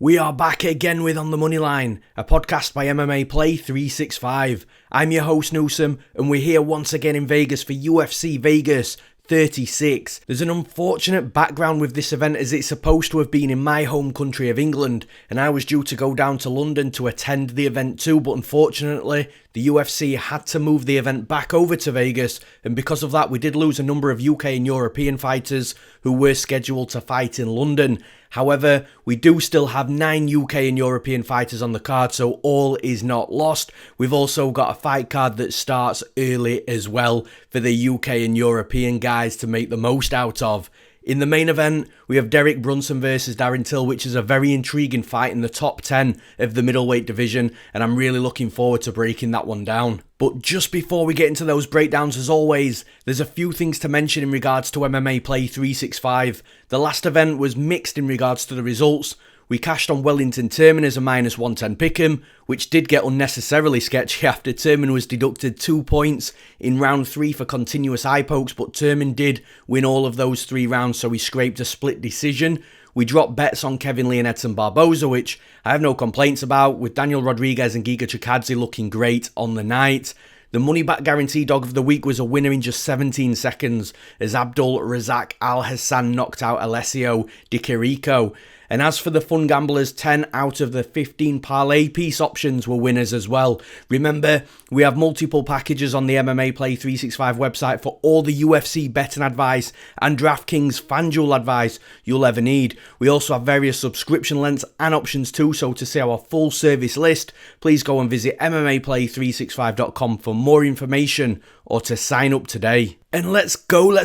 We are back again with On the Moneyline, a podcast by MMA Play 365. I'm your host Newsome, and we're here once again in Vegas for UFC Vegas 36. There's an unfortunate background with this event as it's supposed to have been in my home country of England, and I was due to go down to London to attend the event too, but unfortunately the UFC had to move the event back over to Vegas, and because of that we did lose a number of UK and European fighters who were scheduled to fight in London. However, we do still have 9 UK and European fighters on the card, so all is not lost. We've also got a fight card that starts early as well for the UK and European guys to make the most out of. In the main event, we have Derek Brunson versus Darren Till, which is a very intriguing fight in the top 10 of the middleweight division, and I'm really looking forward to breaking that one down. But just before we get into those breakdowns, as always, there's a few things to mention in regards to MMA Play 365. The last event was mixed in regards to the results. We cashed on Wellington Turman as a minus 110 pick'em, which did get unnecessarily sketchy after Turman was deducted 2 points in round 3 for continuous eye pokes, but Turman did win all of those 3 rounds, so he scraped a split decision. We dropped bets on Kevin Lee and Edson Barboza, which I have no complaints about, with Daniel Rodriguez and Giga Chikadze looking great on the night. The money back guarantee dog of the week was a winner in just 17 seconds as Abdul Razak Al Hassan knocked out Alessio Di Chirico. And as for the fun gamblers, 10 out of the 15 parlay piece options were winners as well. Remember, we have multiple packages on the MMA Play 365 website for all the UFC betting advice and DraftKings FanDuel advice you'll ever need. We also have various subscription lengths and options too, so to see our full service list, please go and visit MMAplay365.com for more information or to sign up today. And let's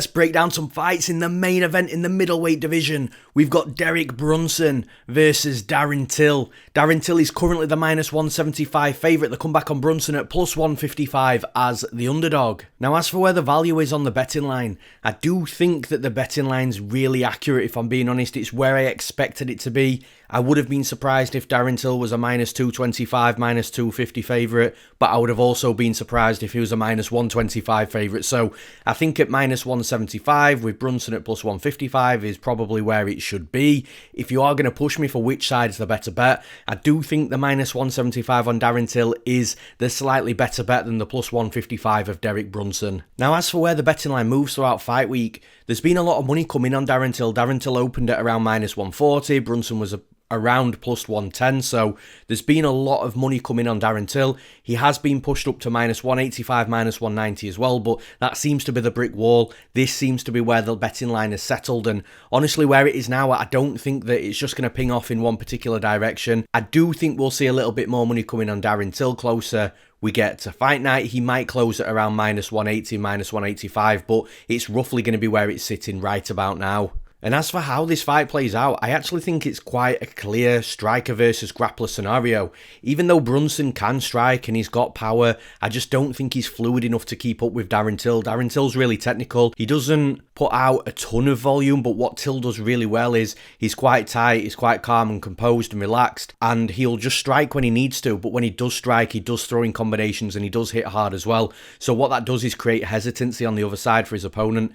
break down some fights in the main event in the middleweight division. We've got Derek Brunson versus Darren Till. Darren Till is currently the minus 175 favourite. The comeback on Brunson at plus 155 as the underdog. Now, as for where the value is on the betting line, I do think that the betting line's really accurate, if I'm being honest. It's where I expected it to be. I would have been surprised if Darren Till was a minus 225, minus 250 favourite, but I would have also been surprised if he was a minus 125 favourite. So I think at minus 175 with Brunson at plus 155 is probably where it should be. If you are going to push me for which side is the better bet, I do think the minus 175 on Darren Till is the slightly better bet than the plus 155 of Derek Brunson. Now, as for where the betting line moves throughout fight week, there's been a lot of money coming on Darren Till. Darren Till opened at around minus 140, Brunson was around plus 110, so there's been a lot of money coming on Darren Till. He has been pushed up to minus 185, minus 190 as well, but that seems to be the brick wall. This seems to be where the betting line is settled, and honestly where it is now, I don't think that it's just going to ping off in one particular direction. I do think we'll see a little bit more money coming on Darren Till closer we get to fight night. He might close at around minus 180, minus 185, but it's roughly going to be where it's sitting right about now. And as for how this fight plays out, I actually think it's quite a clear striker versus grappler scenario. Even though Brunson can strike and he's got power, I just don't think he's fluid enough to keep up with Darren Till. Darren Till's really technical. He doesn't put out a ton of volume, but what Till does really well is he's quite tight, he's quite calm and composed and relaxed, and he'll just strike when he needs to, but when he does strike, he does throw in combinations and he does hit hard as well. So what that does is create hesitancy on the other side for his opponent.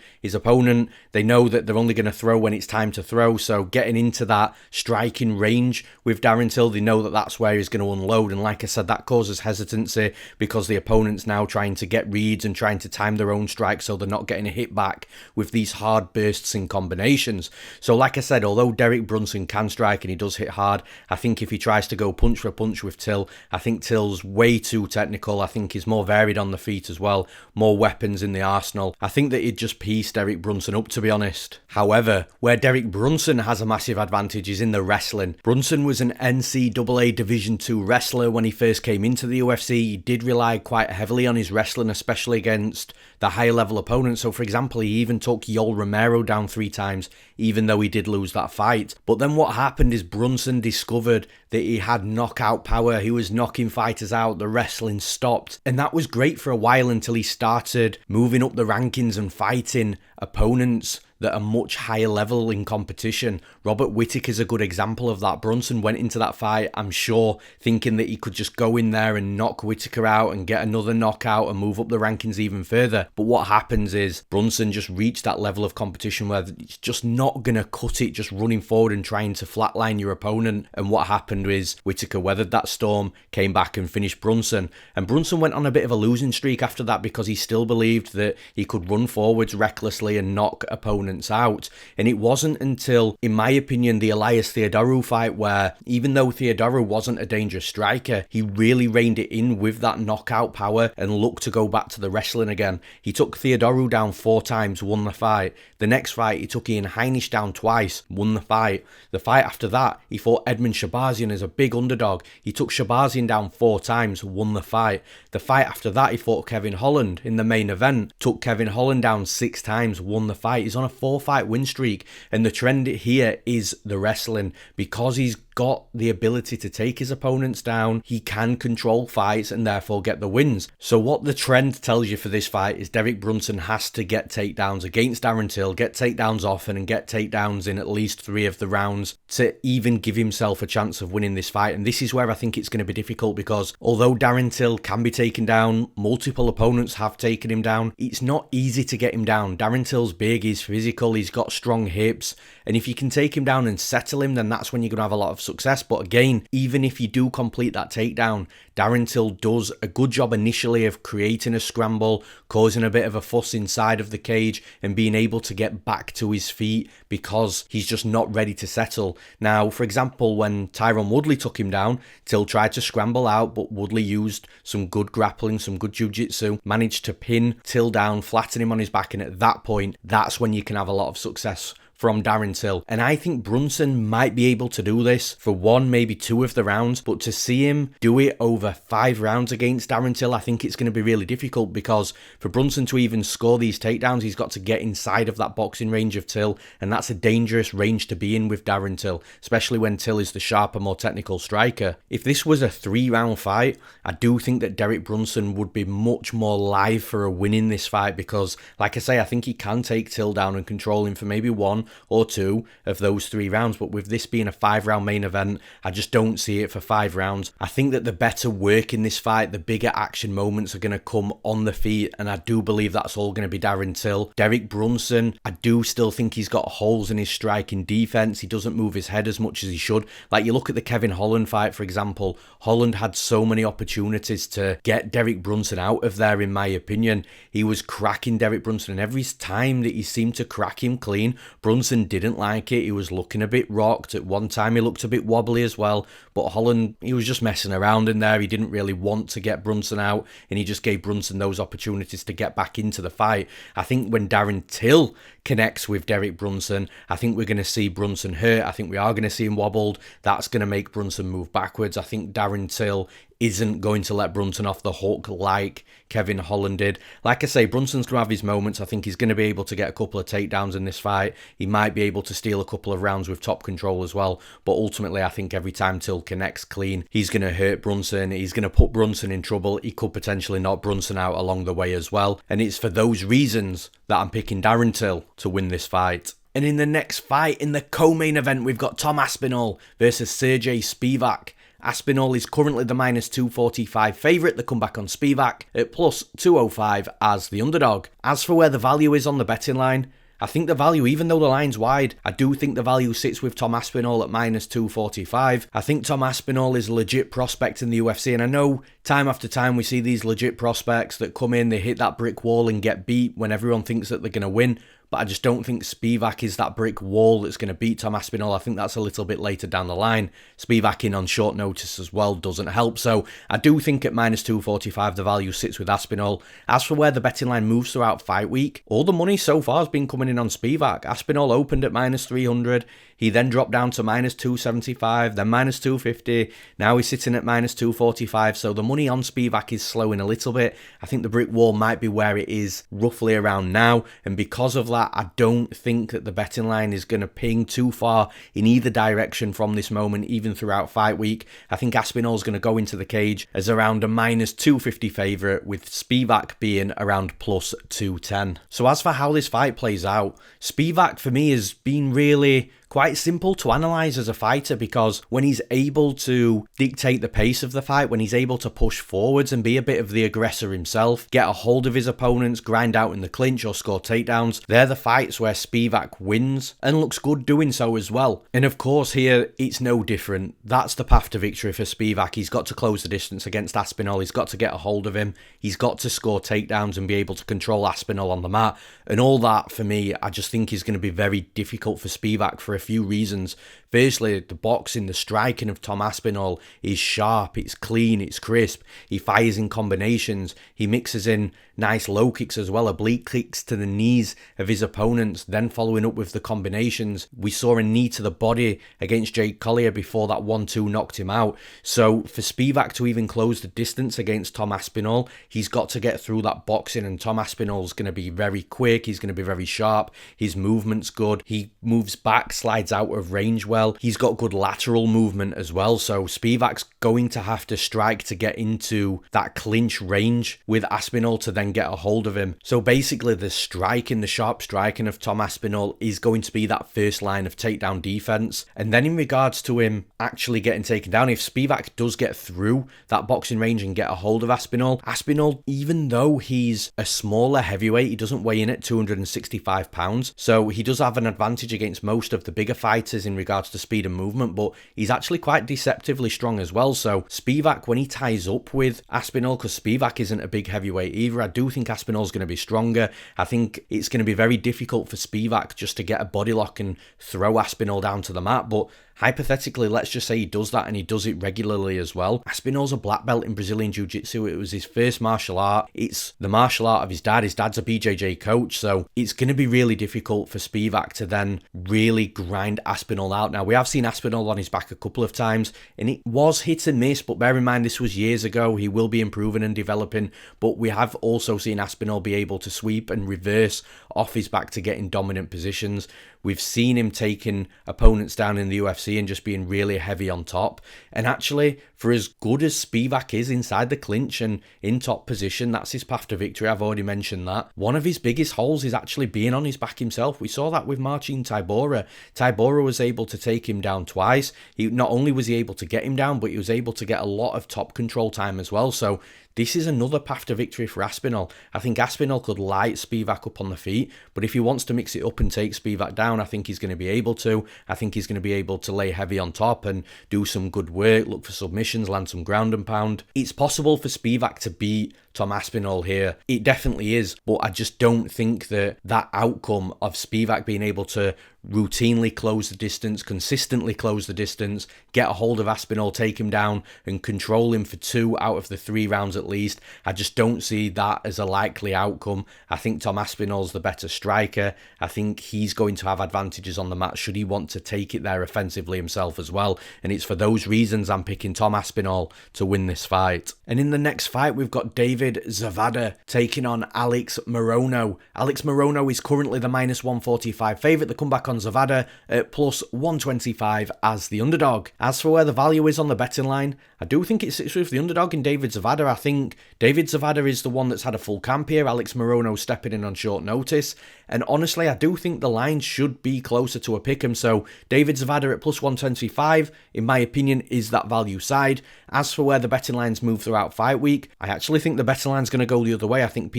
They know that they're only going to throw when it's time to throw, so getting into that striking range with Darren Till, they know that that's where he's going to unload, and like I said, that causes hesitancy because the opponent's now trying to get reads and trying to time their own strike so they're not getting a hit back with these hard bursts and combinations. So like I said, although Derek Brunson can strike and he does hit hard, I think if he tries to go punch for punch with Till, I think Till's way too technical. I think he's more varied on the feet as well, more weapons in the arsenal. I think that he'd just piece Derek Brunson up, to be honest. However, where Derek Brunson has a massive advantage is in the wrestling. Brunson was an NCAA Division II wrestler when he first came into the UFC. He did rely quite heavily on his wrestling, especially against the higher level opponents. So for example, he even took Yoel Romero down 3 times, even though he did lose that fight. But then what happened is Brunson discovered that he had knockout power. He was knocking fighters out, the wrestling stopped, and that was great for a while until he started moving up the rankings and fighting opponents that are much higher level in competition. Robert Whittaker's a good example of that. Brunson went into that fight, I'm sure, thinking that he could just go in there and knock Whittaker out and get another knockout and move up the rankings even further. But what happens is Brunson just reached that level of competition where it's just not going to cut it just running forward and trying to flatline your opponent. And what happened is Whittaker weathered that storm, came back and finished Brunson. And Brunson went on a bit of a losing streak after that because he still believed that he could run forwards recklessly and knock opponents out. And it wasn't until, in my opinion, the Elias Theodorou fight where, even though Theodorou wasn't a dangerous striker, he really reined it in with that knockout power and looked to go back to the wrestling again. He took Theodorou down 4 times, won the fight. The next fight, he took Ian Heinisch down twice, won the fight. The fight after that, he fought Edmund Shabazian as a big underdog. He took Shabazian down 4 times, won the fight. The fight after that, he fought Kevin Holland in the main event, took Kevin Holland down 6 times, won the fight. He's on a 4-fight win streak, and the trend here is the wrestling. Because he's got the ability to take his opponents down, he can control fights and therefore get the wins. So what the trend tells you for this fight is Derek Brunson has to get takedowns against Darren Till, get takedowns often and get takedowns in at least 3 of the rounds to even give himself a chance of winning this fight. And this is where I think it's going to be difficult, because although Darren Till can be taken down, multiple opponents have taken him down, it's not easy to get him down. Darren Till's big, he's physical, he's got strong hips, and if you can take him down and settle him, then that's when you're going to have a lot of success. But again, even if you do complete that takedown, Darren Till does a good job initially of creating a scramble, causing a bit of a fuss inside of the cage and being able to get back to his feet because he's just not ready to settle. Now, for example, when Tyron Woodley took him down, Till tried to scramble out, but Woodley used some good grappling, some good jiu-jitsu, managed to pin Till down, flatten him on his back, and at that point, that's when you can have a lot of success from Darren Till. And I think Brunson might be able to do this for 1, maybe 2 of the rounds, but to see him do it over 5 rounds against Darren Till, I think it's going to be really difficult, because for Brunson to even score these takedowns, he's got to get inside of that boxing range of Till, and that's a dangerous range to be in with Darren Till, especially when Till is the sharper, more technical striker. If this was a 3-round fight, I do think that Derek Brunson would be much more live for a win in this fight, because, like I say, I think he can take Till down and control him for maybe 1 or 2 of those 3 rounds. But with this being a 5-round main event, I just don't see it for 5 rounds. I think that the better work in this fight, the bigger action moments are going to come on the feet, and I do believe that's all going to be Darren Till. Derek Brunson, I do still think he's got holes in his striking defense. He doesn't move his head as much as he should. Like, you look at the Kevin Holland fight, for example. Holland had so many opportunities to get Derek Brunson out of there, in my opinion. He was cracking Derek Brunson, and every time that he seemed to crack him clean, Brunson didn't like it. He was looking a bit rocked. At one time, he looked a bit wobbly as well. But Holland, he was just messing around in there. He didn't really want to get Brunson out, and he just gave Brunson those opportunities to get back into the fight. I think when Darren Till connects with Derek Brunson, I think we're going to see Brunson hurt. I think we are going to see him wobbled. That's going to make Brunson move backwards. I think Darren Till isn't going to let Brunson off the hook like Kevin Holland did. Like I say, Brunson's going to have his moments. I think he's going to be able to get a couple of takedowns in this fight. He might be able to steal a couple of rounds with top control as well. But ultimately, I think every time Till connects clean, he's going to hurt Brunson. He's going to put Brunson in trouble. He could potentially knock Brunson out along the way as well. And it's for those reasons that I'm picking Darren Till to win this fight. And in the next fight, in the co-main event, we've got Tom Aspinall versus Sergey Spivak. Aspinall is currently the -245 favourite. The comeback on Spivak at +205 as the underdog. As for where the value is on the betting line, I think the value, even though the line's wide, I do think the value sits with Tom Aspinall at -245. I think Tom Aspinall is a legit prospect in the UFC, and I know time after time we see these legit prospects that come in, they hit that brick wall and get beat when everyone thinks that they're going to win. But I just don't think Spivak is that brick wall that's going to beat Tom Aspinall. I think that's a little bit later down the line. Spivak in on short notice as well doesn't help. So I do think at -245 the value sits with Aspinall. As for where the betting line moves throughout fight week, all the money so far has been coming in on Spivak. Aspinall opened at -300. He then dropped down to -275, then -250. Now he's sitting at -245. So the money money on Spivak is slowing a little bit. I think the brick wall might be where it is roughly around now, and because of that, I don't think that the betting line is going to ping too far in either direction from this moment, even throughout fight week. I think Aspinall is going to go into the cage as around a minus 250 favourite, with Spivak being around plus 210. So as for how this fight plays out, Spivak for me has been really quite simple to analyse as a fighter, because when he's able to dictate the pace of the fight, when he's able to push forwards and be a bit of the aggressor himself, get a hold of his opponents, grind out in the clinch or score takedowns, they're the fights where Spivak wins and looks good doing so as well. And of course here, it's no different. That's the path to victory for Spivak. He's got to close the distance against Aspinall, he's got to get a hold of him, he's got to score takedowns and be able to control Aspinall on the mat, and all that for me, I just think is going to be very difficult for Spivak for a few reasons. Firstly, the boxing, the striking of Tom Aspinall is sharp, it's clean, it's crisp. He fires in combinations, he mixes in nice low kicks as well, oblique kicks to the knees of his opponents, then following up with the combinations. We saw a knee to the body against Jake Collier before that 1-2 knocked him out. So for Spivak to even close the distance against Tom Aspinall, he's got to get through that boxing, and Tom Aspinall's going to be very quick, he's going to be very sharp, his movement's good, he moves back, slides out of range well, he's got good lateral movement as well, so Spivak's going to have to strike to get into that clinch range with Aspinall to then get a hold of him. So basically the striking, the sharp striking of Tom Aspinall is going to be that first line of takedown defense. And then in regards to him actually getting taken down, if Spivak does get through that boxing range and get a hold of Aspinall, even though he's a smaller heavyweight, he doesn't weigh in at 265 pounds, so he does have an advantage against most of the bigger fighters in regards to speed and movement, but he's actually quite deceptively strong as well. So Spivak, when he ties up with Aspinall, because Spivak isn't a big heavyweight either, I do think Aspinall's going to be stronger. I think it's going to be very difficult for Spivak just to get a body lock and throw Aspinall down to the mat, but hypothetically, let's just say he does that and he does it regularly as well. Aspinall's a black belt in Brazilian Jiu-Jitsu. It was his first martial art. It's the martial art of his dad. His dad's a BJJ coach, so it's going to be really difficult for Spivak to then really grind Aspinall out. Now, we have seen Aspinall on his back a couple of times, and it was hit and miss, but bear in mind this was years ago. He will be improving and developing, but we have also seen Aspinall be able to sweep and reverse off his back to get in dominant positions. We've seen him taking opponents down in the UFC and just being really heavy on top. And actually, for as good as Spivak is inside the clinch and in top position, that's his path to victory. I've already mentioned that. One of his biggest holes is actually being on his back himself. We saw that with Marcin Tybura. Tybura was able to take him down twice. Not only was he able to get him down, but he was able to get a lot of top control time as well. So this is another path to victory for Aspinall. I think Aspinall could light Spivak up on the feet, but if he wants to mix it up and take Spivak down, I think he's going to be able to. I think he's going to be able to lay heavy on top and do some good work, look for submissions, land some ground and pound. It's possible for Spivak to beat Tom Aspinall here. It definitely is, but I just don't think that outcome of Spivak being able to routinely close the distance, consistently close the distance, get a hold of Aspinall, take him down and control him for 2 out of the 3 rounds at least, I just don't see that as a likely outcome. I think Tom Aspinall's the better striker. I think he's going to have advantages on the mat should he want to take it there offensively himself as well, and it's for those reasons I'm picking Tom Aspinall to win this fight. And in the next fight we've got David Zawada taking on Alex Morono. Alex Morono is currently the minus 145 favourite. The comeback on Zawada at plus 125 as the underdog. As for where the value is on the betting line, I do think it sits with the underdog in David Zawada. I think David Zawada is the one that's had a full camp here. Alex Morono stepping in on short notice. And honestly, I do think the line should be closer to a pick'em. So David Zawada at plus 125, in my opinion, is that value side. As for where the betting lines move throughout fight week, I actually think the betting line's going to go the other way. I think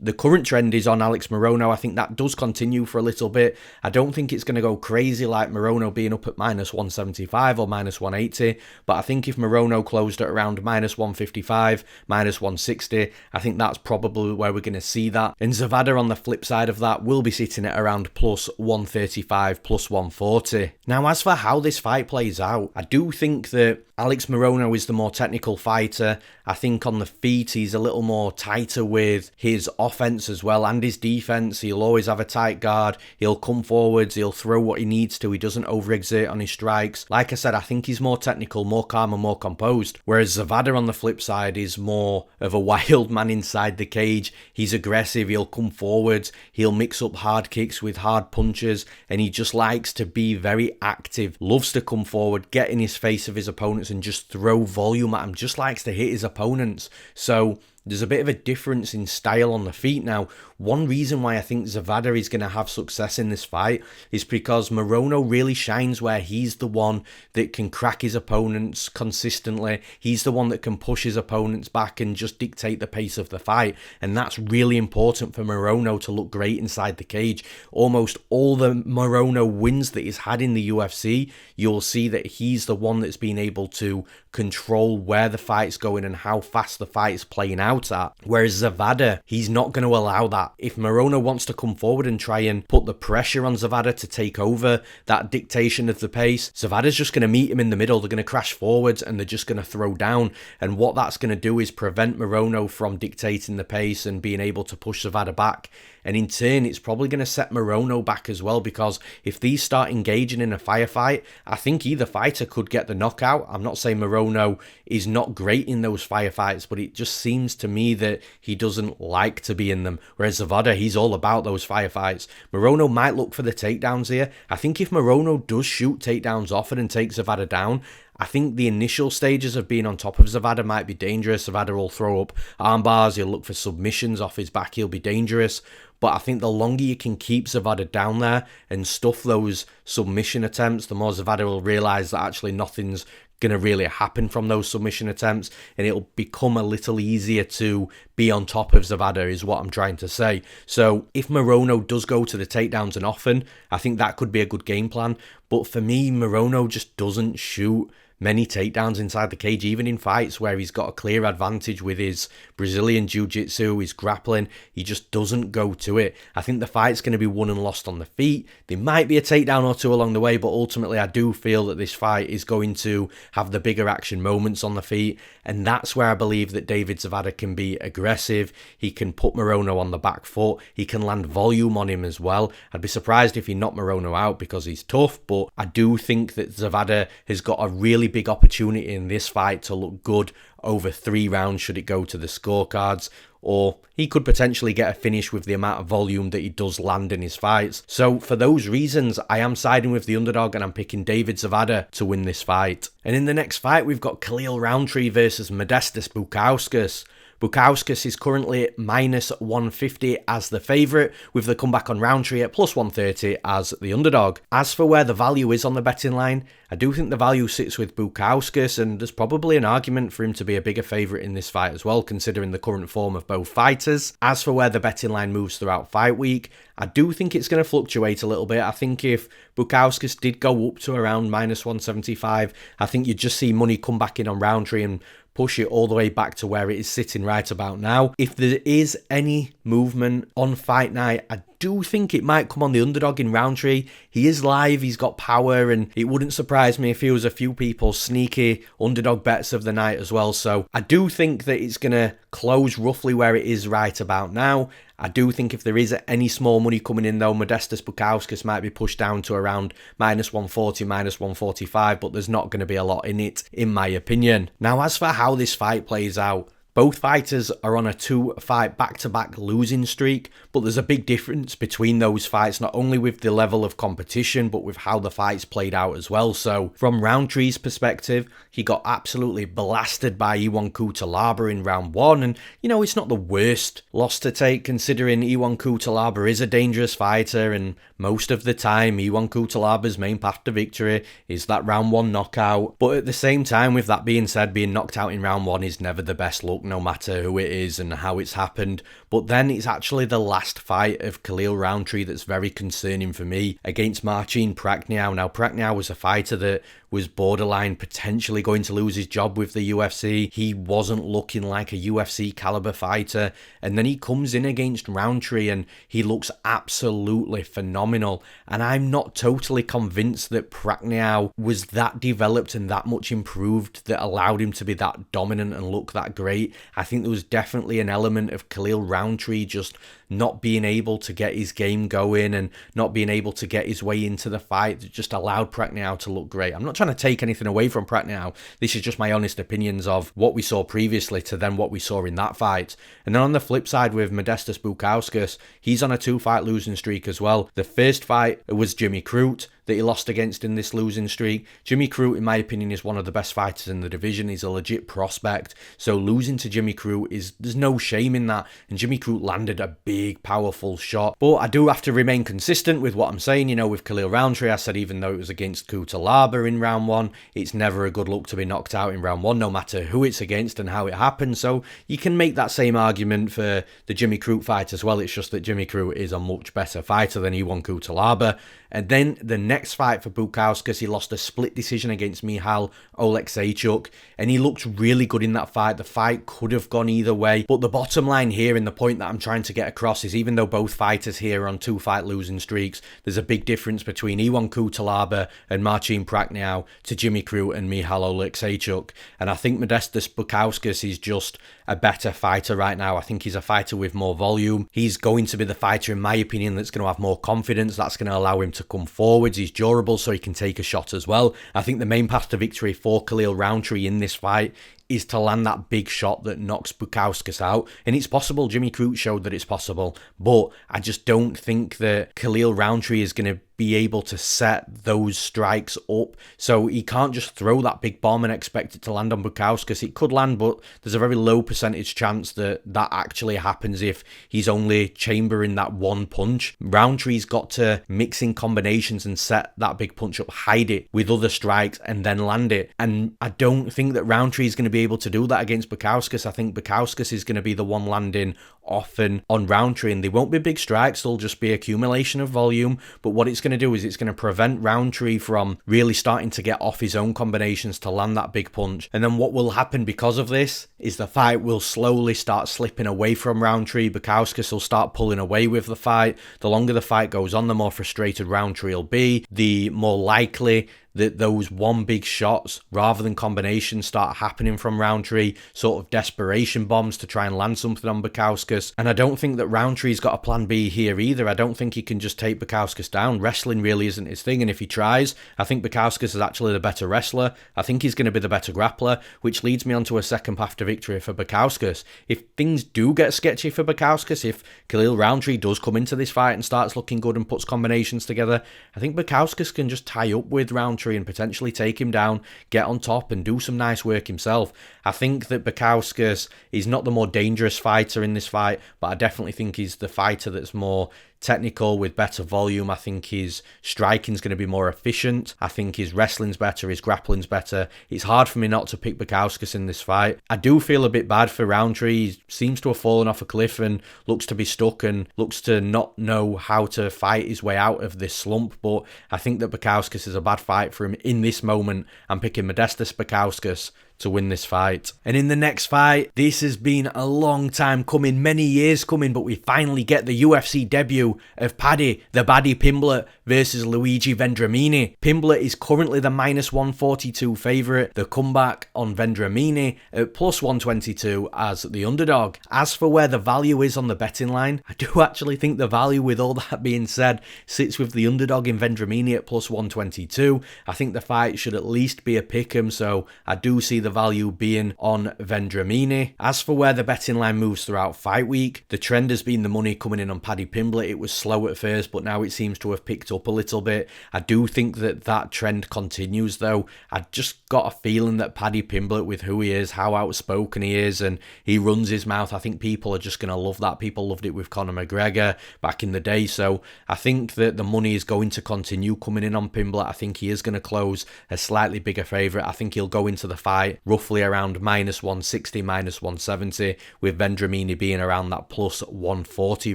the current trend is on Alex Morono. I think that does continue for a little bit. I don't think it's going to go crazy like Morono being up at minus 175 or minus 180. But I think if Morono closed at around minus 155, minus 160, I think that's probably where we're going to see that. And Zawada on the flip side of that will be sitting at around plus 135, plus 140. Now, as for how this fight plays out, I do think that Alex Morono is the more technical fighter. I think on the feet he's a little more tighter with his offense as well and his defense. He'll always have a tight guard. He'll come forwards. He'll throw what he needs to. He doesn't overexert on his strikes. Like I said, I think he's more technical, more calm and more composed. Whereas Zawada on the flip side is more of a wild man inside the cage. He's aggressive. He'll come forwards. He'll mix up hard kicks with hard punches. And he just likes to be very active. Loves to come forward, get in his face of his opponents and just throw volume at him. Just likes to hit his opponents. So there's a bit of a difference in style on the feet. Now, one reason why I think Zawada is going to have success in this fight is because Morono really shines where he's the one that can crack his opponents consistently. He's the one that can push his opponents back and just dictate the pace of the fight. And that's really important for Morono to look great inside the cage. Almost all the Morono wins that he's had in the UFC, you'll see that he's the one that's been able to control where the fight's going and how fast the fight is playing out at. Whereas Zawada, he's not going to allow that. If Morono wants to come forward and try and put the pressure on Zawada to take over that dictation of the pace, Zawada's just going to meet him in the middle. They're going to crash forwards and they're just going to throw down. And what that's going to do is prevent Morono from dictating the pace and being able to push Zawada back. And in turn, it's probably going to set Morono back as well, because if these start engaging in a firefight, I think either fighter could get the knockout. I'm not saying Morono is not great in those firefights, but it just seems to me that he doesn't like to be in them. Whereas Zawada, he's all about those firefights. Morono might look for the takedowns here. I think if Morono does shoot takedowns often and take Zawada down, I think the initial stages of being on top of Zawada might be dangerous. Zawada will throw up arm bars. He'll look for submissions off his back. He'll be dangerous. But I think the longer you can keep Zawada down there and stuff those submission attempts, the more Zawada will realise that actually nothing's going to really happen from those submission attempts, and it'll become a little easier to be on top of Zawada, is what I'm trying to say. So if Morono does go to the takedowns and often, I think that could be a good game plan. But for me, Morono just doesn't shoot many takedowns inside the cage, even in fights where he's got a clear advantage with his Brazilian jiu-jitsu, his grappling. He just doesn't go to it. I think the fight's going to be won and lost on the feet. There might be a takedown or two along the way, but ultimately I do feel that this fight is going to have the bigger action moments on the feet, and that's where I believe that David Zawada can be aggressive. He can put Morono on the back foot. He can land volume on him as well. I'd be surprised if he knocked Morono out because he's tough, but I do think that Zawada has got a really big opportunity in this fight to look good over 3 rounds should it go to the scorecards, or he could potentially get a finish with the amount of volume that he does land in his fights. So for those reasons, I am siding with the underdog and I'm picking David Zawada to win this fight. And in the next fight, we've got Khalil Rountree versus Modestas Bukauskas. Bukauskas is currently at -150 as the favourite, with the comeback on Rountree at +130 as the underdog. As for where the value is on the betting line, I do think the value sits with Bukauskas, and there's probably an argument for him to be a bigger favourite in this fight as well, considering the current form of both fighters. As for where the betting line moves throughout fight week, I do think it's going to fluctuate a little bit. I think if Bukauskas did go up to around -175, I think you'd just see money come back in on Rountree and push it all the way back to where it is sitting right about now. If there is any movement on fight night, I do think it might come on the underdog in Rountree. He is live, he's got power, and it wouldn't surprise me if he was a few people's sneaky underdog bets of the night as well. So I do think that it's going to close roughly where it is right about now. I do think if there is any small money coming in though, Modestas Bukauskas might be pushed down to around -140, -145, but there's not going to be a lot in it, in my opinion. Now, as for how this fight plays out, both fighters are on a 2-fight back-to-back losing streak, but there's a big difference between those fights, not only with the level of competition, but with how the fights played out as well. So, from Rountree's perspective, he got absolutely blasted by Yeon Cutelaba in round 1, and, you know, it's not the worst loss to take, considering Yeon Cutelaba is a dangerous fighter, and most of the time, Yeon Cutelaba's main path to victory is that round 1 knockout. But at the same time, with that being said, being knocked out in round 1 is never the best look, no matter who it is and how it's happened. But then it's actually the last fight of Khalil Rountree that's very concerning for me, against Marcin Prachnio. Now, Prachnio was a fighter that was borderline potentially going to lose his job with the UFC. He wasn't looking like a UFC caliber fighter, and then he comes in against Rountree and he looks absolutely phenomenal. And I'm not totally convinced that Prachnio was that developed and that much improved that allowed him to be that dominant and look that great. I think there was definitely an element of Khalil Rountree just not being able to get his game going and not being able to get his way into the fight that just allowed Prachnio to look great. I'm not trying to take anything away from Prachnio. This is just my honest opinions of what we saw previously to then what we saw in that fight. And then on the flip side with Modestas Bukauskas, he's on a 2-fight losing streak as well. The first fight was Jimmy Crute that he lost against in this losing streak. Jimmy Crute, in my opinion, is one of the best fighters in the division. He's a legit prospect. So losing to Jimmy Crute there's no shame in that. And Jimmy Crute landed a big, powerful shot. But I do have to remain consistent with what I'm saying. You know, with Khalil Rountree, I said even though it was against Kutalaba in round 1, it's never a good look to be knocked out in round 1, no matter who it's against and how it happened. So you can make that same argument for the Jimmy Crute fight as well. It's just that Jimmy Crute is a much better fighter than Ion Kutalaba. And then the next fight for Bukauskas, he lost a split decision against Michal Oleksiejczuk, and he looked really good in that fight. The fight could have gone either way, but the bottom line here and the point that I'm trying to get across is even though both fighters here are on 2-fight losing streaks, there's a big difference between Ion Kutalaba and Marcin Prachnio to Jimmy Crute and Michal Oleksiejczuk. And I think Modestas Bukauskas is just a better fighter right now. I think he's a fighter with more volume. He's going to be the fighter, in my opinion, that's going to have more confidence. That's going to allow him to come forwards. He's durable, so he can take a shot as well. I think the main path to victory for Khalil Rountree in this fight is to land that big shot that knocks Bukauskas out. And it's possible. Jimmy Crute showed that it's possible. But I just don't think that Khalil Rountree is going to be able to set those strikes up. So he can't just throw that big bomb and expect it to land on Bukauskas. It could land, but there's a very low percentage chance that that actually happens if he's only chambering that one punch. Rountree's got to mix in combinations and set that big punch up, hide it with other strikes, and then land it. And I don't think that Rountree is going to be able to do that against Bukauskas. I think Bukauskas is going to be the one landing often on Rountree, and they won't be big strikes, they'll just be accumulation of volume. But what it's going to do is it's going to prevent Rountree from really starting to get off his own combinations to land that big punch. And then what will happen because of this is the fight will slowly start slipping away from Rountree. Bukauskas will start pulling away with the fight. The longer the fight goes on, the more frustrated Rountree will be, the more likely that those one big shots rather than combinations start happening from Rountree, sort of desperation bombs to try and land something on Bukauskas. And I don't think that Rountree's got a plan B here either. I don't think he can just take Bukauskas down. Wrestling really isn't his thing, and if he tries, I think Bukauskas is actually the better wrestler. I think he's going to be the better grappler, which leads me on to a second path to victory for Bukauskas. If things do get sketchy for Bukauskas, if Khalil Rountree does come into this fight and starts looking good and puts combinations together, I think Bukauskas can just tie up with Rountree and potentially take him down, get on top and do some nice work himself. I think that Bukauskas is not the more dangerous fighter in this fight, but I definitely think he's the fighter that's more technical with better volume. I think his striking's going to be more efficient. I think his wrestling's better, his grappling's better. It's hard for me not to pick Bukauskas in this fight. I do feel a bit bad for Rountree. He seems to have fallen off a cliff and looks to be stuck and looks to not know how to fight his way out of this slump, but I think that Bukauskas is a bad fight for him in this moment. I'm picking Modestas Bukauskas to win this fight. And in the next fight, this has been a long time coming, many years coming, but we finally get the UFC debut of Paddy, the baddie Pimblett versus Luigi Vendramini. Pimblett is currently the -142 favourite. The comeback on Vendramini at +122 as the underdog. As for where the value is on the betting line, I do actually think the value, with all that being said, sits with the underdog in Vendramini at +122. I think the fight should at least be a pick'em, so I do see the value being on Vendramini. As for where the betting line moves throughout fight week, the trend has been the money coming in on Paddy Pimblett. It was slow at first, but now it seems to have picked up a little bit. I do think that that trend continues though. I just got a feeling that Paddy Pimblett, with who he is, how outspoken he is, and he runs his mouth, I think people are just going to love that. People loved it with Conor McGregor back in the day, so I think that the money is going to continue coming in on Pimblett. I think he is going to close a slightly bigger favourite. I think he'll go into the fight fight roughly around -160, -170, with Vendramini being around that +140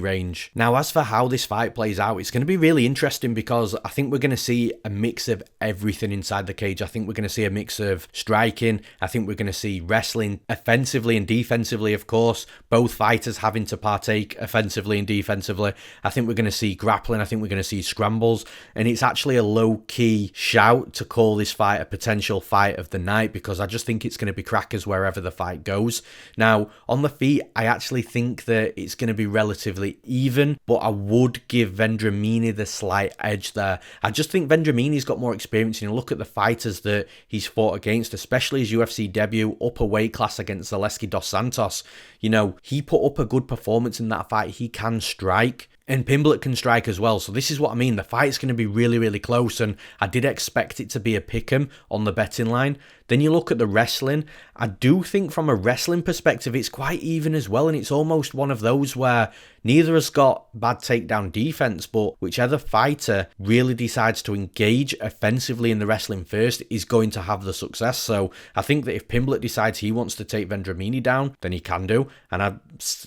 range. Now, as for how this fight plays out, it's going to be really interesting because I think we're going to see a mix of everything inside the cage. I think we're going to see a mix of striking. I think we're going to see wrestling offensively and defensively, of course, both fighters having to partake offensively and defensively. I think we're going to see grappling. I think we're going to see scrambles. And it's actually a low-key shout to call this fight a potential fight of the night because I just think it's going to be crackers wherever the fight goes. Now, on the feet, I actually think that it's going to be relatively even, but I would give Vendramini the slight edge there. I just think Vendramini's got more experience. You know, look at the fighters that he's fought against, especially his UFC debut, upper weight class against Zaleski dos Santos. You know, he put up a good performance in that fight. He can strike. And Pimblett can strike as well. So this is what I mean. The fight's going to be really, really close. And I did expect it to be a pick'em on the betting line. Then you look at the wrestling. I do think from a wrestling perspective, it's quite even as well. And it's almost one of those where neither has got bad takedown defense, but whichever fighter really decides to engage offensively in the wrestling first is going to have the success. So I think that if Pimblett decides he wants to take Vendramini down, then he can do. And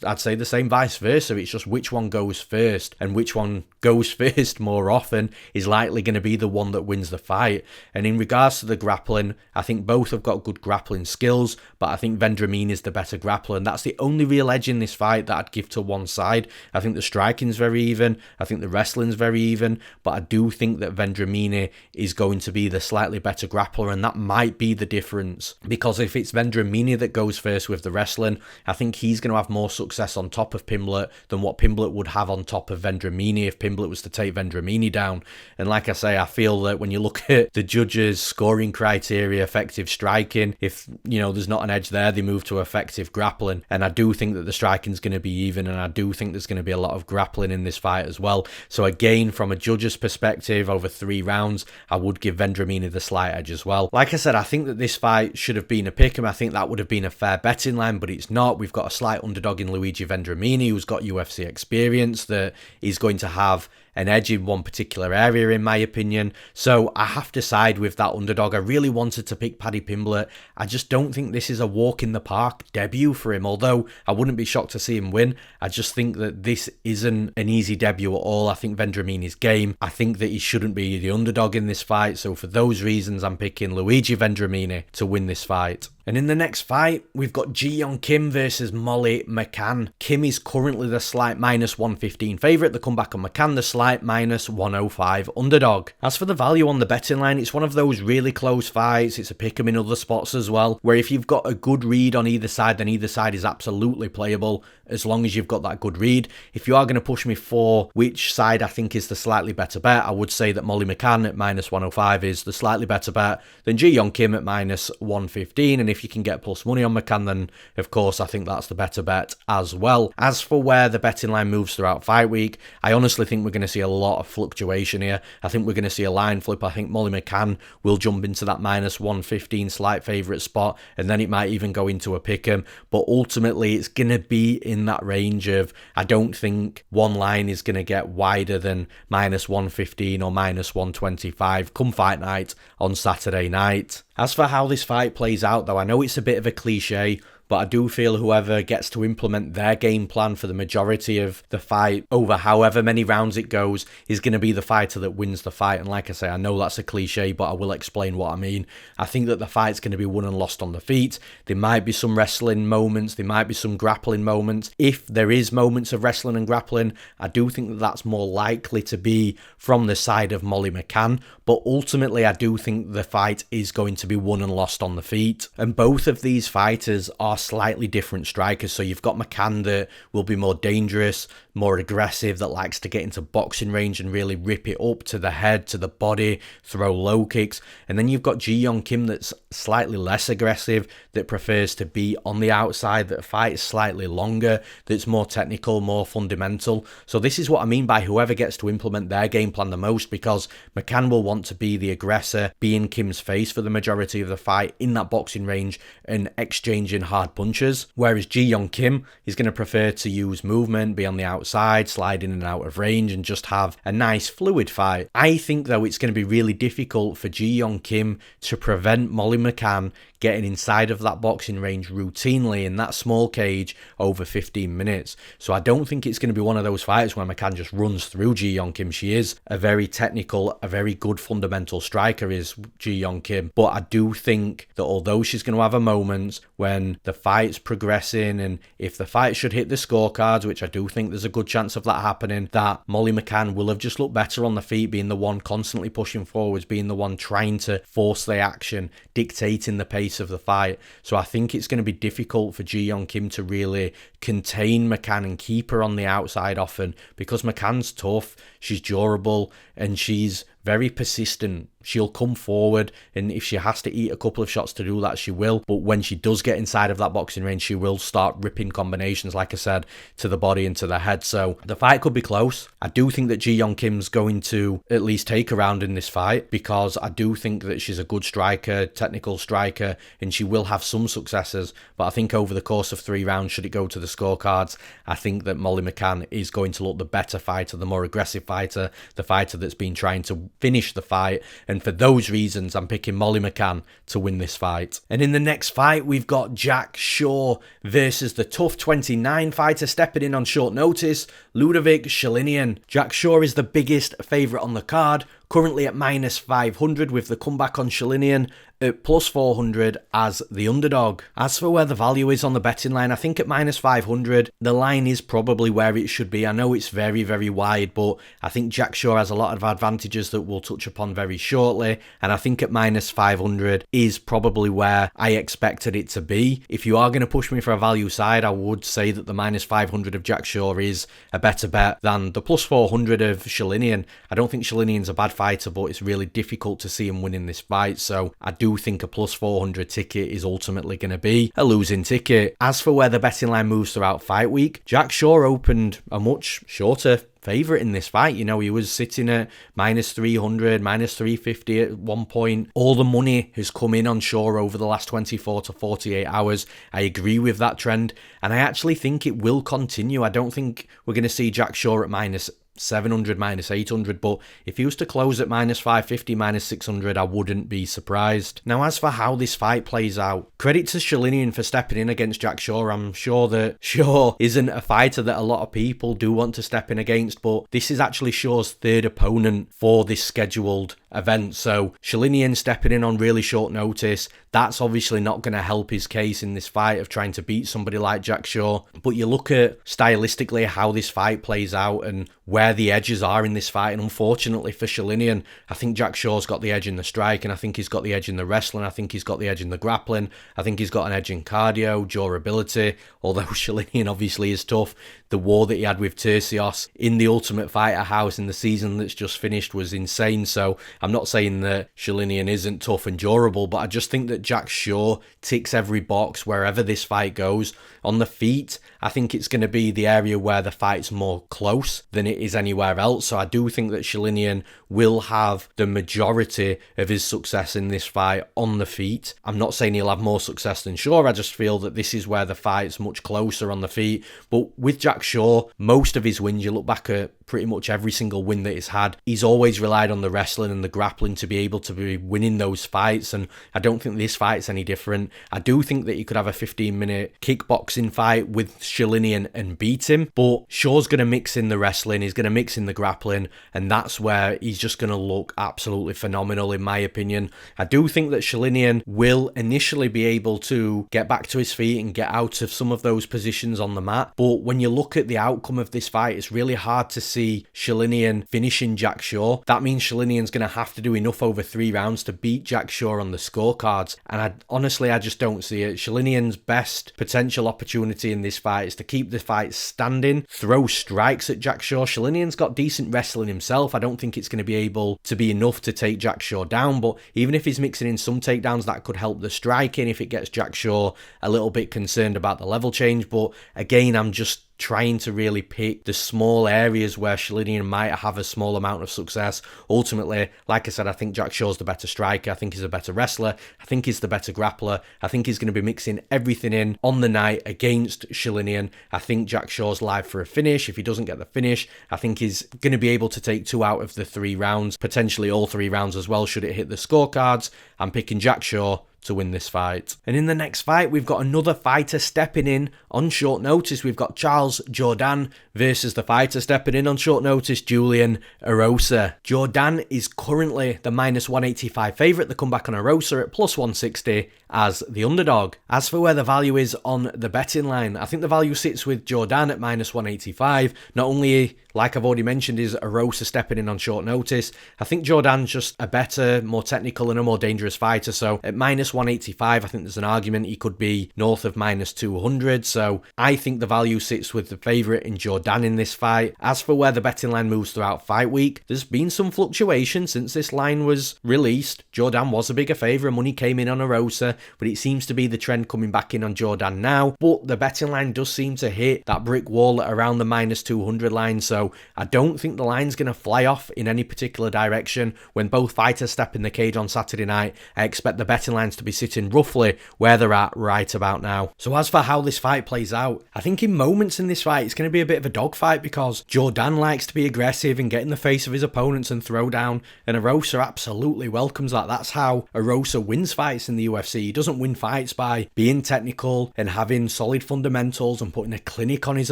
I'd say the same vice versa. It's just which one goes first, and which one goes first more often is likely going to be the one that wins the fight. And in regards to the grappling, I think both have got good grappling skills, but I think Vendramini is the better grappler, and that's the only real edge in this fight that I'd give to one side. I think the striking's very even, I think the wrestling's very even, but I do think that Vendramini is going to be the slightly better grappler, and that might be the difference, because if it's Vendramini that goes first with the wrestling, I think he's going to have more success on top of Pimblett than what Pimblett would have on top of Vendramini if Pimblett was to take Vendramini down. And like I say, I feel that when you look at the judges' scoring criteria, effective striking, if, you know, there's not an edge there, they move to effective grappling. And I do think that the striking's going to be even, and I do think there's going to be a lot of grappling in this fight as well. So again, from a judge's perspective, over 3 rounds, I would give Vendramini the slight edge as well. Like I said, I think that this fight should have been a pick'em. I think that would have been a fair betting line, but it's not. We've got a slight underdog in Luigi Vendramini, who's got UFC experience, that is going to have an edge in one particular area, in my opinion. So I have to side with that underdog. I really wanted to pick Paddy Pimblett. I just don't think this is a walk in the park debut for him, although I wouldn't be shocked to see him win. I just think that this isn't an easy debut at all. I think Vendramini's game. I think that he shouldn't be the underdog in this fight. So for those reasons, I'm picking Luigi Vendramini to win this fight. And in the next fight, we've got Yeon Kim versus Molly McCann. Kim is currently the slight -115 favourite. The comeback on McCann, the slight -105 underdog. As for the value on the betting line, it's one of those really close fights. It's a pick'em in other spots as well, where if you've got a good read on either side, then either side is absolutely playable, as long as you've got that good read. If you are going to push me for which side I think is the slightly better bet, I would say that Molly McCann at -105 is the slightly better bet than Yeon Kim at -115. And if you can get plus money on McCann, then of course I think that's the better bet as well. As for where the betting line moves throughout fight week, I honestly think we're going to see a lot of fluctuation here. I think we're going to see a line flip. I think Molly McCann will jump into that -115 slight favourite spot, and then it might even go into a pick'em. But ultimately, it's going to be in that range of, I don't think one line is going to get wider than -115 or -125 come fight night on Saturday night. As for how this fight plays out though, I know it's a bit of a cliche, but I do feel whoever gets to implement their game plan for the majority of the fight over however many rounds it goes is going to be the fighter that wins the fight. And like I say, I know that's a cliche, but I will explain what I mean. I think that the fight's going to be won and lost on the feet. There might be some wrestling moments, there might be some grappling moments. If there is moments of wrestling and grappling, I do think that that's more likely to be from the side of Molly McCann. But ultimately, I do think the fight is going to be won and lost on the feet. And both of these fighters are slightly different strikers. So you've got McCann that will be more dangerous, more aggressive, that likes to get into boxing range and really rip it up to the head, to the body, throw low kicks. And then you've got Yeon Kim that's slightly less aggressive, that prefers to be on the outside, that fights slightly longer, that's more technical, more fundamental. So this is what I mean by whoever gets to implement their game plan the most, because McCann will want to be the aggressor, be in Kim's face for the majority of the fight in that boxing range and exchanging hard hard punches, whereas Yeon Kim is going to prefer to use movement, be on the outside, slide in and out of range, and just have a nice fluid fight. I think, though, it's going to be really difficult for Yeon Kim to prevent Molly McCann getting inside of that boxing range routinely in that small cage over 15 minutes. So I don't think it's going to be one of those fights where McCann just runs through Yeon Kim. She is a very technical, a very good fundamental striker, is Yeon Kim. But I do think that although she's going to have her moments when the fight's progressing, and if the fight should hit the scorecards, which I do think there's a good chance of that happening, that Molly McCann will have just looked better on the feet, being the one constantly pushing forwards, being the one trying to force the action, dictating the pace of the fight. So I think it's going to be difficult for Yeon Kim to really contain McCann and keep her on the outside often, because McCann's tough, she's durable, and she's very persistent. She'll come forward, and if she has to eat a couple of shots to do that, she will. But when she does get inside of that boxing range, she will start ripping combinations, like I said, to the body and to the head. So the fight could be close. I do think that Yeon Kim's going to at least take a round in this fight, because I do think that she's a good striker, technical striker, and she will have some successes. But I think over the course of 3 rounds, should it go to the scorecards, I think that Molly McCann is going to look the better fighter, the more aggressive fighter, the fighter that's been trying to finish the fight. And for those reasons, I'm picking Molly McCann to win this fight. And in the next fight, we've got Jack Shaw versus the tough 29 fighter stepping in on short notice, Liudvik Sholinian. Jack Shaw is the biggest favourite on the card, currently at -500, with the comeback on Sholinian at +400 as the underdog. As for where the value is on the betting line, I think at -500, the line is probably where it should be. I know it's very, very wide, but I think Jack Shaw has a lot of advantages that we'll touch upon very shortly, and I think at -500 is probably where I expected it to be. If you are going to push me for a value side, I would say that the -500 of Jack Shaw is a better bet than the +400 of Sholinian. I don't think Sholinian's a bad fighter, but it's really difficult to see him winning this fight, so I do think a +400 ticket is ultimately going to be a losing ticket. As for where the betting line moves throughout fight week, Jack Shaw opened a much shorter favourite in this fight. You know, he was sitting at -300, -350 at one point. All the money has come in on Shaw over the last 24 to 48 hours. I agree with that trend, and I actually think it will continue. I don't think we're going to see Jack Shaw at -700, -800, but if he was to close at -550, -600, I wouldn't be surprised. Now, as for how this fight plays out, credit to Sholinian for stepping in against Jack Shaw. I'm sure that Shaw isn't a fighter that a lot of people do want to step in against, but this is actually Shaw's third opponent for this scheduled event, so Sholinian stepping in on really short notice, that's obviously not going to help his case in this fight of trying to beat somebody like Jack Shaw. But you look at stylistically how this fight plays out and where the edges are in this fight, and unfortunately for Sholinian, I think Jack Shaw's got the edge in the strike, and I think he's got the edge in the wrestling, I think he's got the edge in the grappling, I think he's got an edge in cardio, durability, although Sholinian obviously is tough. The war that he had with Tercios in the Ultimate Fighter house in the season that's just finished was insane, so I'm not saying that Sholinian isn't tough and durable, but I just think that Jack Shaw ticks every box wherever this fight goes. On the feet, I think it's going to be the area where the fight's more close than it is anywhere else, so I do think that Sholinian will have the majority of his success in this fight on the feet. I'm not saying he'll have more success than Shaw, I just feel that this is where the fight's much closer on the feet. But with Jack Shaw, most of his wins, you look back at pretty much every single win that he's had, he's always relied on the wrestling and the grappling to be able to be winning those fights, and I don't think this fight's any different. I do think that he could have a 15-minute kickboxing fight with Sholinian and beat him, but Shaw's going to mix in the wrestling, he's going to mix in the grappling, and that's where he's just going to look absolutely phenomenal in my opinion. I do think that Sholinian will initially be able to get back to his feet and get out of some of those positions on the mat, but when you look at the outcome of this fight, it's really hard to see Sholinian finishing Jack Shaw. That means Sholinian's going to have to do enough over 3 rounds to beat Jack Shaw on the scorecards, and I just don't see it. Sholinian's best potential opportunity in this fight is to keep the fight standing, throw strikes at Jack Shaw. Sholinian's got decent wrestling himself. I don't think it's going to be able to be enough to take Jack Shaw down, but even if he's mixing in some takedowns, that could help the striking if it gets Jack Shaw a little bit concerned about the level change. But again, I'm just trying to really pick the small areas where Sholinian might have a small amount of success. Ultimately, like I said, I think Jack Shaw's the better striker. I think he's a better wrestler. I think he's the better grappler. I think he's going to be mixing everything in on the night against Sholinian. I think Jack Shaw's live for a finish. If he doesn't get the finish, I think he's going to be able to take 2 out of the 3 rounds, potentially all 3 rounds as well, should it hit the scorecards. I'm picking Jack Shaw to win this fight. And in the next fight, we've got another fighter stepping in on short notice. We've got Charles Jourdain versus the fighter stepping in on short notice, Julian Erosa. Jourdain is currently the -185 favourite. The comeback on Erosa at +160 as the underdog. As for where the value is on the betting line, I think the value sits with Jourdain at -185. Not only, like I've already mentioned, is Erosa stepping in on short notice, I think Jourdain's just a better, more technical and a more dangerous fighter. So at -185, I think there's an argument he could be north of -200. So I think the value sits with the favourite in Jourdain in this fight. As for where the betting line moves throughout fight week, there's been some fluctuation since this line was released. Jourdain was a bigger favourite, money came in on Erosa, but it seems to be the trend coming back in on Jourdain now. But the betting line does seem to hit that brick wall at around the -200 line, so I don't think the line's going to fly off in any particular direction. When both fighters step in the cage on Saturday night, I expect the betting lines to be sitting roughly where they're at right about now. So as for how this fight plays out, I think in moments in this fight it's going to be a bit of a dogfight, because Jourdain likes to be aggressive and get in the face of his opponents and throw down, and Erosa absolutely welcomes that. That's how Erosa wins fights in the UFC. He doesn't win fights by being technical and having solid fundamentals and putting a clinic on his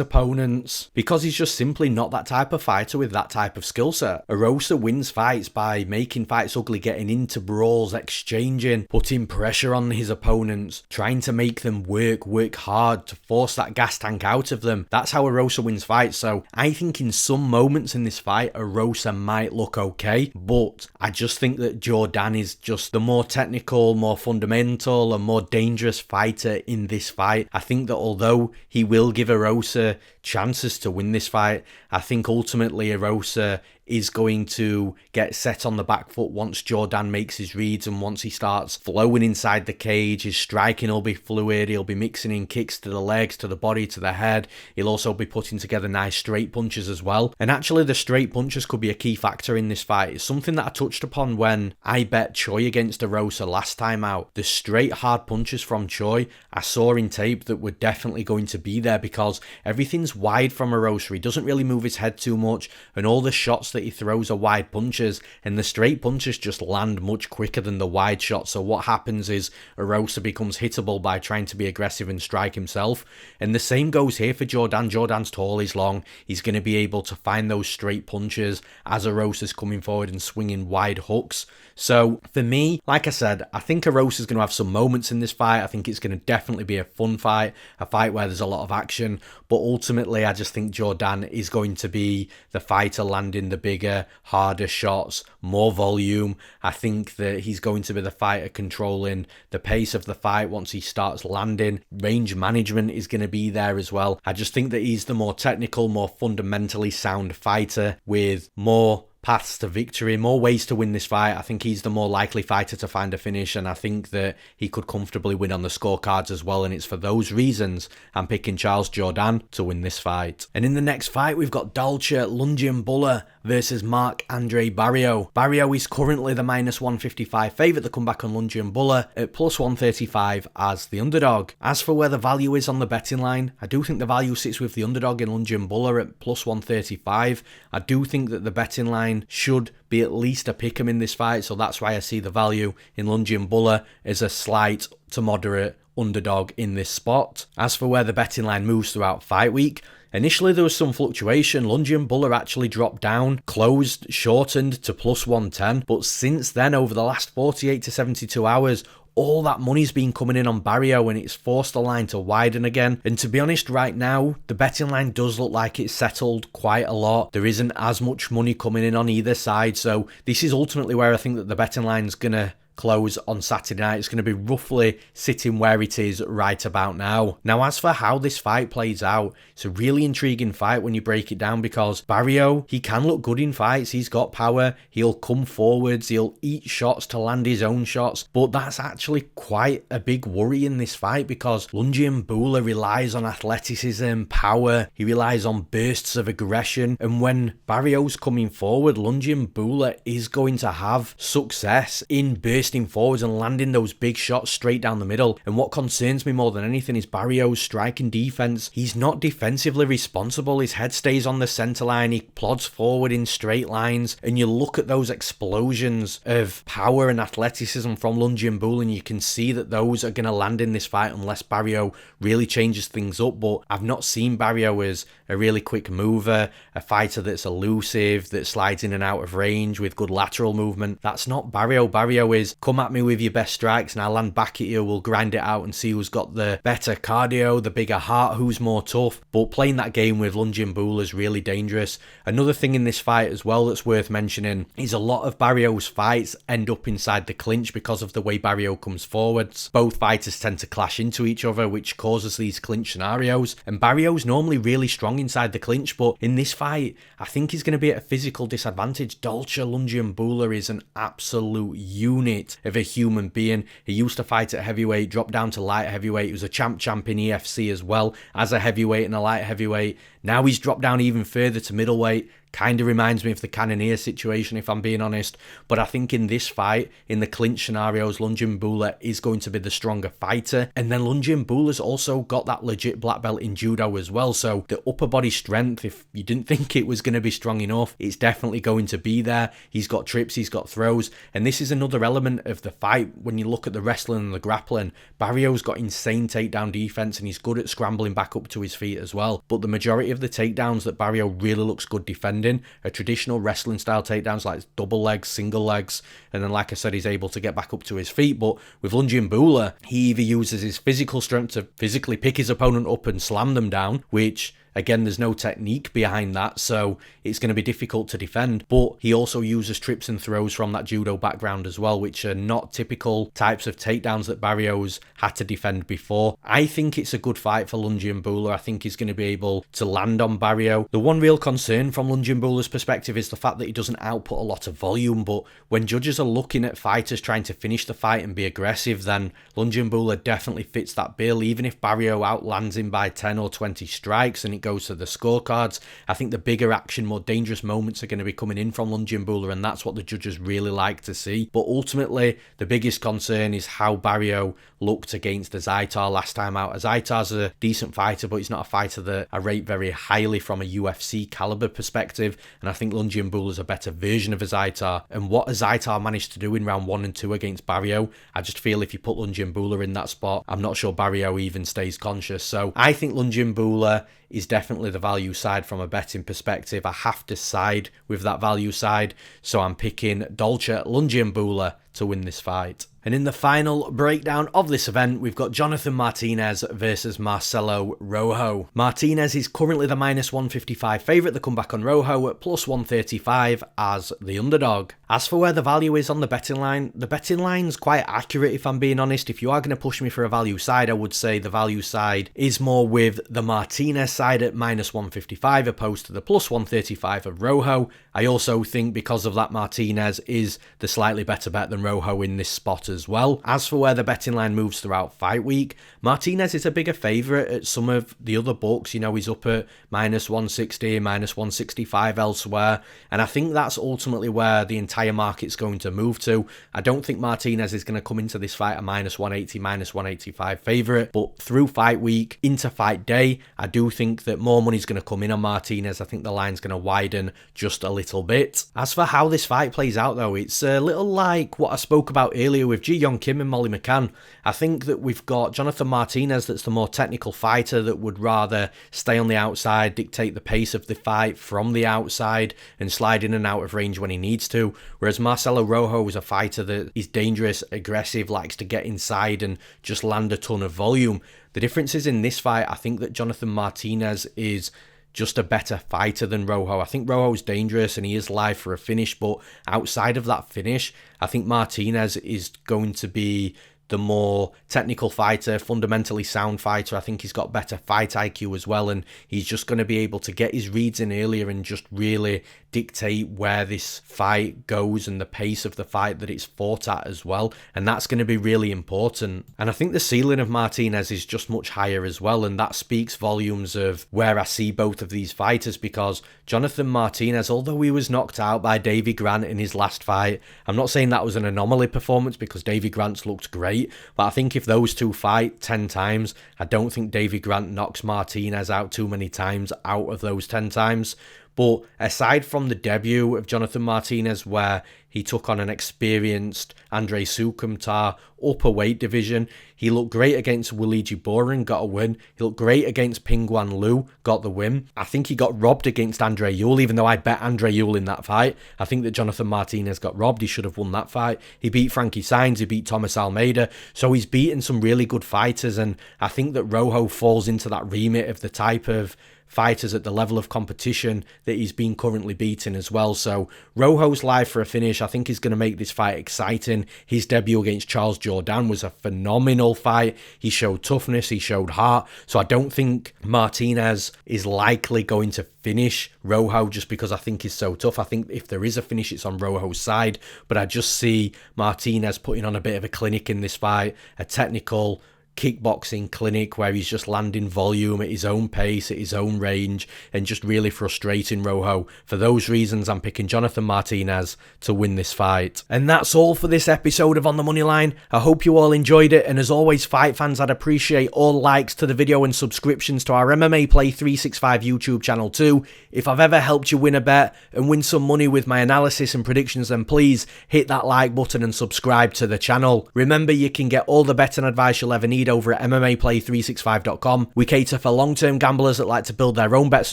opponents, because he's just simply not that type of fighter with that type of skill set. Erosa wins fights by making fights ugly, getting into brawls, exchanging, putting pressure on his opponents, trying to make them work hard to force that gas tank out of them. That's how Erosa wins fights. So I think in some moments in this fight, Erosa might look okay, but I just think that Jourdain is just the more technical, more fundamental and more dangerous fighter in this fight. I think that although he will give Erosa chances to win this fight, I think ultimately Erosa is going to get set on the back foot once Jourdain makes his reads, and once he starts flowing inside the cage, his striking will be fluid, he'll be mixing in kicks to the legs, to the body, to the head. He'll also be putting together nice straight punches as well. And actually the straight punches could be a key factor in this fight. It's something that I touched upon when I bet Choi against Erosa last time out. The straight hard punches from Choi, I saw in tape that were definitely going to be there, because everything's wide from Erosa. He doesn't really move his head too much, and all the shots that he throws are wide punches, and the straight punches just land much quicker than the wide shots. So what happens is Erosa becomes hittable by trying to be aggressive and strike himself. And the same goes here for Jourdain. Jourdain's tall, he's long, he's going to be able to find those straight punches as Erosa's coming forward and swinging wide hooks. So for me, like I said, I think Erosa's going to have some moments in this fight. I think it's going to definitely be a fun fight, a fight where there's a lot of action, but ultimately I just think Jourdain is going to be the fighter landing the bigger, harder shots, more volume. I think that he's going to be the fighter controlling the pace of the fight once he starts landing. Range management is going to be there as well. I just think that he's the more technical, more fundamentally sound fighter with more paths to victory, more ways to win this fight. I think he's the more likely fighter to find a finish, and I think that he could comfortably win on the scorecards as well, and it's for those reasons I'm picking Charles Jourdain to win this fight. And in the next fight, we've got Dalcha Lungiambula versus Marc-Andre Barriault. Barriault is currently the -155 favourite. The comeback on Lungiambula at +135 as the underdog. As for where the value is on the betting line, I do think the value sits with the underdog in Lungiambula at +135. I do think that the betting line should be at least a pick'em in this fight, so that's why I see the value in Lungiambula as a slight to moderate underdog in this spot. As for where the betting line moves throughout fight week, initially there was some fluctuation. Lungiambula actually dropped down, closed, shortened to +110, but since then, over the last 48 to 72 hours, all that money's been coming in on Barriault, and it's forced the line to widen again. And to be honest, right now, the betting line does look like it's settled quite a lot. There isn't as much money coming in on either side, so this is ultimately where I think that the betting line's going to close on Saturday night. It's going to be roughly sitting where it is right about now. Now, as for how this fight plays out, it's a really intriguing fight when you break it down, because Barriault, he can look good in fights. He's got power. He'll come forwards. He'll eat shots to land his own shots. But that's actually quite a big worry in this fight, because Lungiambula relies on athleticism, power. He relies on bursts of aggression. And when Barriault's coming forward, Lungiambula is going to have success in bursting forwards and landing those big shots straight down the middle. And what concerns me more than anything is Barriault's striking defense. He's not defensively responsible. His head stays on the center line. He plods forward in straight lines. And you look at those explosions of power and athleticism from Lungiambula, and you can see that those are going to land in this fight unless Barriault really changes things up. But I've not seen Barriault as a really quick mover, a fighter that's elusive, that slides in and out of range with good lateral movement. That's not Barriault. Barriault is, come at me with your best strikes and I'll land back at you. We'll grind it out and see who's got the better cardio, the bigger heart, who's more tough. But playing that game with Lungiambula is really dangerous. Another thing in this fight as well that's worth mentioning is a lot of Barriault's fights end up inside the clinch because of the way Barriault comes forwards. Both fighters tend to clash into each other, which causes these clinch scenarios. And Barriault's normally really strong inside the clinch, but in this fight, I think he's going to be at a physical disadvantage. Dalcha Lungiambula is an absolute unit of a human being. He used to fight at heavyweight, dropped down to light heavyweight. He was a champ in EFC as well as a heavyweight and a light heavyweight. Now he's dropped down even further to middleweight. Kind of reminds me of the Cannonier situation, if I'm being honest. But I think in this fight, in the clinch scenarios, Lungiambula is going to be the stronger fighter. And then Lungiambula's also got that legit black belt in judo as well. So the upper body strength, if you didn't think it was going to be strong enough, it's definitely going to be there. He's got trips, he's got throws. And this is another element of the fight. When you look at the wrestling and the grappling, Barriault's got insane takedown defense and he's good at scrambling back up to his feet as well. But the majority of the takedowns that Barriault really looks good defending are traditional wrestling style takedowns, like double legs, single legs, and then like I said, he's able to get back up to his feet. But with Lungiambula, he either uses his physical strength to physically pick his opponent up and slam them down, which again, there's no technique behind that, so it's going to be difficult to defend. But he also uses trips and throws from that judo background as well, which are not typical types of takedowns that Barriault's had to defend before. I think it's a good fight for Lungiambula. I think he's going to be able to land on Barriault. The one real concern from Lungiambula's perspective is the fact that he doesn't output a lot of volume, but when judges are looking at fighters trying to finish the fight and be aggressive, then Lungiambula definitely fits that bill. Even if Barriault outlands him by 10 or 20 strikes and it goes to the scorecards, I think the bigger action, more dangerous moments are going to be coming in from Lungiambula, and that's what the judges really like to see. But ultimately, the biggest concern is how Barriault looked against Azaitar last time out. Azaitar's a decent fighter, but he's not a fighter that I rate very highly from a UFC caliber perspective, and I think Lungiambula's a better version of Azaitar. And what Azaitar managed to do in round 1 and 2 against Barriault, I just feel if you put Lungiambula in that spot, I'm not sure Barriault even stays conscious. So I think Lungiambula is definitely the value side from a betting perspective. I have to side with that value side, so I'm picking Dalcha Lungiambula to win this fight. And in the final breakdown of this event, we've got Jonathan Martinez versus Marcelo Rojo. Martinez is currently the -155 favourite. The comeback on Rojo at +135 as the underdog. As for where the value is on the betting line's quite accurate, if I'm being honest. If you are going to push me for a value side, I would say the value side is more with the Martinez side at -155 opposed to the +135 of Rojo. I also think because of that, Martinez is the slightly better bet than Rojo in this spot as well. As for where the betting line moves throughout fight week, Martinez is a bigger favourite at some of the other books. You know, he's up at -160, -165 elsewhere, and I think that's ultimately where the entire market's going to move to. I don't think Martinez is going to come into this fight a -180, -185 favourite, but through fight week into fight day, I do think that more money's going to come in on Martinez. I think the line's going to widen just a little bit. As for how this fight plays out though, it's a little like what I spoke about earlier with Yeon Kim and Molly McCann. I think that we've got Jonathan Martinez that's the more technical fighter that would rather stay on the outside, dictate the pace of the fight from the outside and slide in and out of range when he needs to, whereas Marcelo Rojo is a fighter that is dangerous, aggressive, likes to get inside and just land a ton of volume. The difference is in this fight, I think that Jonathan Martinez is just a better fighter than Rojo. I think Rojo's dangerous and he is live for a finish, but outside of that finish, I think Martinez is going to be the more technical fighter, fundamentally sound fighter. I think he's got better fight IQ as well, and he's just going to be able to get his reads in earlier and just really dictate where this fight goes and the pace of the fight that it's fought at as well, and that's going to be really important. And I think the ceiling of Martinez is just much higher as well, and that speaks volumes of where I see both of these fighters, because Jonathan Martinez, although he was knocked out by Davy Grant in his last fight, I'm not saying that was an anomaly performance because Davy Grant's looked great, but I think if those two fight 10 times, I don't think Davy Grant knocks Martinez out too many times out of those 10 times. But aside from the debut of Jonathan Martinez, where he took on an experienced Andrei Sukumtar upper weight division, he looked great against Luigi Boren, got a win. He looked great against Pingguan Liu, got the win. I think he got robbed against Andre Ewell, even though I bet Andre Ewell in that fight. I think that Jonathan Martinez got robbed. He should have won that fight. He beat Frankie Saenz, he beat Thomas Almeida. So he's beaten some really good fighters, and I think that Rojo falls into that remit of the type of fighters at the level of competition that he's been currently beating as well. So Rojo's live for a finish. I think he's going to make this fight exciting. His debut against Charles Jourdain was a phenomenal fight. He showed toughness, he showed heart. So I don't think Martinez is likely going to finish Rojo just because I think he's so tough. I think if there is a finish, it's on Rojo's side, but I just see Martinez putting on a bit of a clinic in this fight, a technical kickboxing clinic where he's just landing volume at his own pace, at his own range, and just really frustrating Rojo. For those reasons, I'm picking Jonathan Martinez to win this fight. And that's all for this episode of On the Moneyline. I hope you all enjoyed it, and as always, fight fans, I'd appreciate all likes to the video and subscriptions to our MMA Play 365 YouTube channel too. If I've ever helped you win a bet and win some money with my analysis and predictions, then please hit that like button and subscribe to the channel. Remember, you can get all the betting advice you'll ever need over at MMAplay365.com. We cater for long-term gamblers that like to build their own bets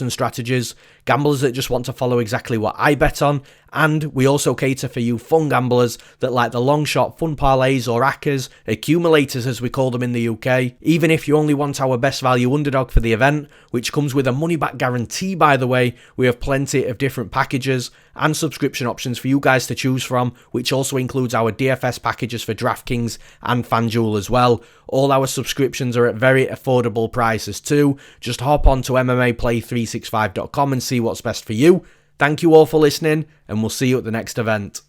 and strategies, gamblers that just want to follow exactly what I bet on, and we also cater for you fun gamblers that like the long shot fun parlays or ACCAs, accumulators as we call them in the UK. Even if you only want our best value underdog for the event, which comes with a money back guarantee by the way, we have plenty of different packages and subscription options for you guys to choose from, which also includes our DFS packages for DraftKings and FanDuel as well. All our subscriptions are at very affordable prices too. Just hop on to MMAplay365.com and see what's best for you. Thank you all for listening, and we'll see you at the next event.